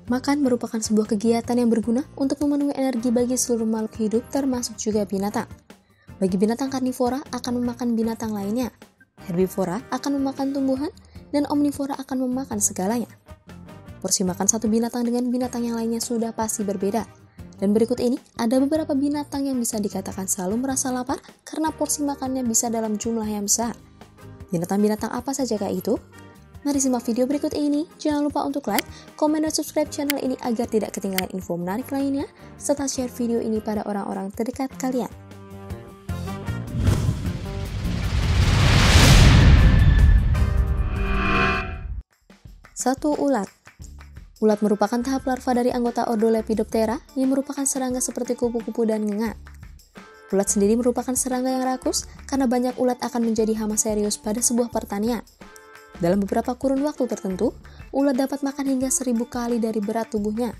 Makan merupakan sebuah kegiatan yang berguna untuk memenuhi energi bagi seluruh makhluk hidup termasuk juga binatang. Bagi binatang karnivora akan memakan binatang lainnya, herbivora akan memakan tumbuhan, dan omnivora akan memakan segalanya. Porsi makan satu binatang dengan binatang yang lainnya sudah pasti berbeda. Dan berikut ini ada beberapa binatang yang bisa dikatakan selalu merasa lapar karena porsi makannya bisa dalam jumlah yang besar. Binatang-binatang apa saja kah itu? Mari simak video berikut ini. Jangan lupa untuk like, komen, dan subscribe channel ini agar tidak ketinggalan info menarik lainnya, serta share video ini pada orang-orang terdekat kalian. Satu, ulat. Ulat merupakan tahap larva dari anggota ordo Lepidoptera yang merupakan serangga seperti kupu-kupu dan ngengat. Ulat sendiri merupakan serangga yang rakus karena banyak ulat akan menjadi hama serius pada sebuah pertanian. Dalam beberapa kurun waktu tertentu, ulat dapat makan hingga 1000 kali dari berat tubuhnya.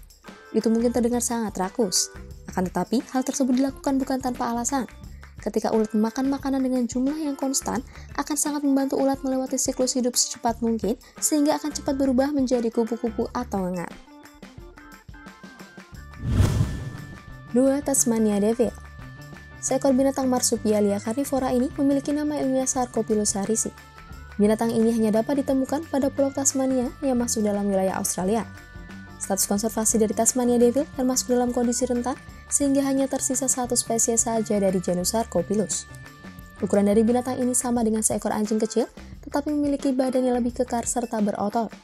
Itu mungkin terdengar sangat rakus. Akan tetapi, hal tersebut dilakukan bukan tanpa alasan. Ketika ulat memakan makanan dengan jumlah yang konstan, akan sangat membantu ulat melewati siklus hidup secepat mungkin, sehingga akan cepat berubah menjadi kupu-kupu atau ngengat. 2. Tasmania Devil. Seekor binatang marsupialia karnivora ini memiliki nama ilmiah Sarcopilus harisi. Binatang ini hanya dapat ditemukan pada Pulau Tasmania yang masuk dalam wilayah Australia. Status konservasi dari Tasmania Devil termasuk dalam kondisi rentan, sehingga hanya tersisa satu spesies saja dari genus Sarcopilus. Ukuran dari binatang ini sama dengan seekor anjing kecil, tetapi memiliki badan yang lebih kekar serta berotot.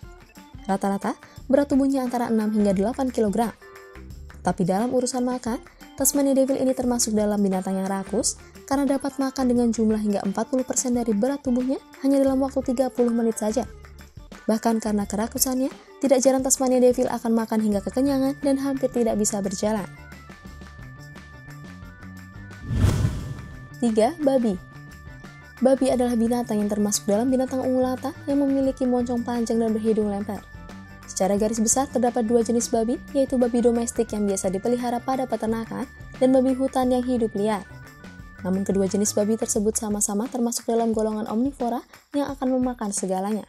Rata-rata, berat tubuhnya antara 6 hingga 8 kg. Tapi dalam urusan makan, Tasmania Devil ini termasuk dalam binatang yang rakus karena dapat makan dengan jumlah hingga 40% dari berat tubuhnya hanya dalam waktu 30 menit saja. Bahkan karena kerakusannya, tidak jarang Tasmania Devil akan makan hingga kekenyangan dan hampir tidak bisa berjalan. 3. Babi. Babi adalah binatang yang termasuk dalam binatang ungulata yang memiliki moncong panjang dan berhidung lebar. Secara garis besar terdapat dua jenis babi, yaitu babi domestik yang biasa dipelihara pada peternakan dan babi hutan yang hidup liar. Namun kedua jenis babi tersebut sama-sama termasuk dalam golongan omnivora yang akan memakan segalanya.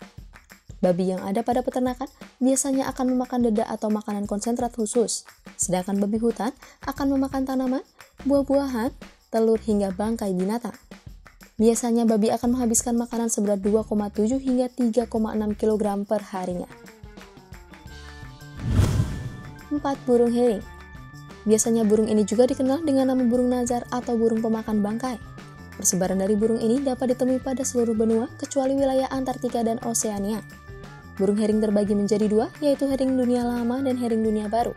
Babi yang ada pada peternakan biasanya akan memakan dedak atau makanan konsentrat khusus, sedangkan babi hutan akan memakan tanaman, buah-buahan, telur hingga bangkai binatang. Biasanya babi akan menghabiskan makanan seberat 2,7 hingga 3,6 kg per harinya. 4. Burung hering. Biasanya burung ini juga dikenal dengan nama burung nazar atau burung pemakan bangkai. Persebaran dari burung ini dapat ditemui pada seluruh benua kecuali wilayah Antartika dan Oseania. Burung hering terbagi menjadi dua, yaitu hering dunia lama dan hering dunia baru.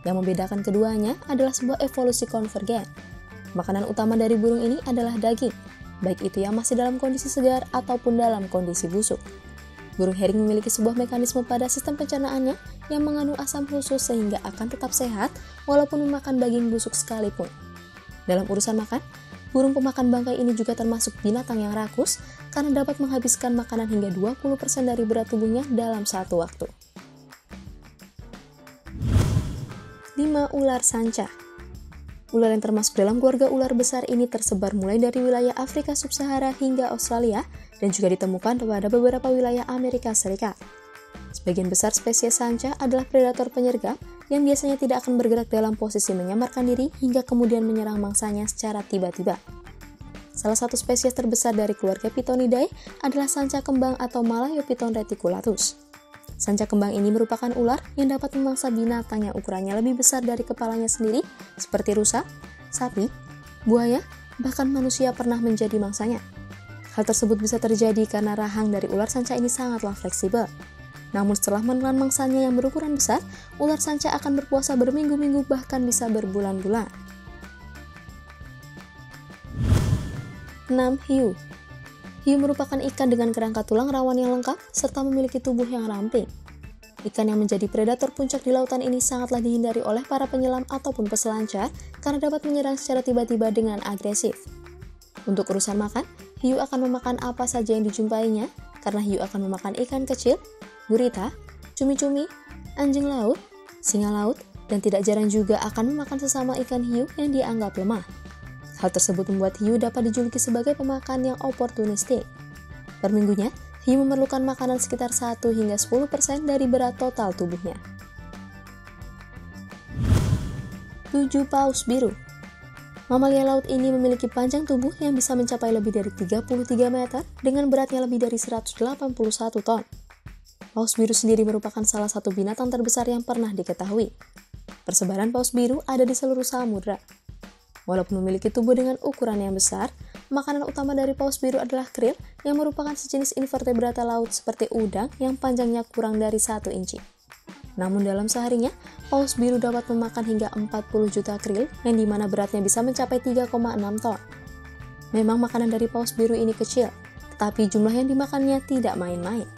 Yang membedakan keduanya adalah sebuah evolusi konvergen. Makanan utama dari burung ini adalah daging, baik itu yang masih dalam kondisi segar ataupun dalam kondisi busuk. Burung hering memiliki sebuah mekanisme pada sistem pencernaannya yang mengandung asam khusus sehingga akan tetap sehat walaupun memakan daging busuk sekalipun. Dalam urusan makan, burung pemakan bangkai ini juga termasuk binatang yang rakus karena dapat menghabiskan makanan hingga 20% dari berat tubuhnya dalam satu waktu. 5. Ular sanca. Ular yang termasuk dalam keluarga ular besar ini tersebar mulai dari wilayah Afrika Subsahara hingga Australia dan juga ditemukan pada beberapa wilayah Amerika Serikat. Sebagian besar spesies sanca adalah predator penyergap yang biasanya tidak akan bergerak dalam posisi menyamarkan diri hingga kemudian menyerang mangsanya secara tiba-tiba. Salah satu spesies terbesar dari keluarga Pitonidae adalah sanca kembang atau Malayopiton reticulatus. Sanca kembang ini merupakan ular yang dapat memangsa binatang yang ukurannya lebih besar dari kepalanya sendiri, seperti rusa, sapi, buaya, bahkan manusia pernah menjadi mangsanya. Hal tersebut bisa terjadi karena rahang dari ular sanca ini sangatlah fleksibel. Namun setelah menelan mangsanya yang berukuran besar, ular sanca akan berpuasa berminggu-minggu bahkan bisa berbulan-bulan. 6. Hiu. Hiu merupakan ikan dengan kerangka tulang rawan yang lengkap serta memiliki tubuh yang ramping. Ikan yang menjadi predator puncak di lautan ini sangatlah dihindari oleh para penyelam ataupun peselancar karena dapat menyerang secara tiba-tiba dengan agresif. Untuk urusan makan, hiu akan memakan apa saja yang dijumpainya karena hiu akan memakan ikan kecil, gurita, cumi-cumi, anjing laut, singa laut, dan tidak jarang juga akan memakan sesama ikan hiu yang dianggap lemah. Hal tersebut membuat hiu dapat dijuluki sebagai pemakan yang oportunistik. Per minggunya, hiu memerlukan makanan sekitar 1 hingga 10% dari berat total tubuhnya. 7 paus biru. Mamalia laut ini memiliki panjang tubuh yang bisa mencapai lebih dari 33 meter dengan beratnya lebih dari 181 ton. Paus biru sendiri merupakan salah satu binatang terbesar yang pernah diketahui. Persebaran paus biru ada di seluruh samudra. Walaupun memiliki tubuh dengan ukuran yang besar, makanan utama dari paus biru adalah krill yang merupakan sejenis invertebrata laut seperti udang yang panjangnya kurang dari 1 inci. Namun dalam seharinya, paus biru dapat memakan hingga 40 juta krill yang dimana beratnya bisa mencapai 3,6 ton. Memang makanan dari paus biru ini kecil, tetapi jumlah yang dimakannya tidak main-main.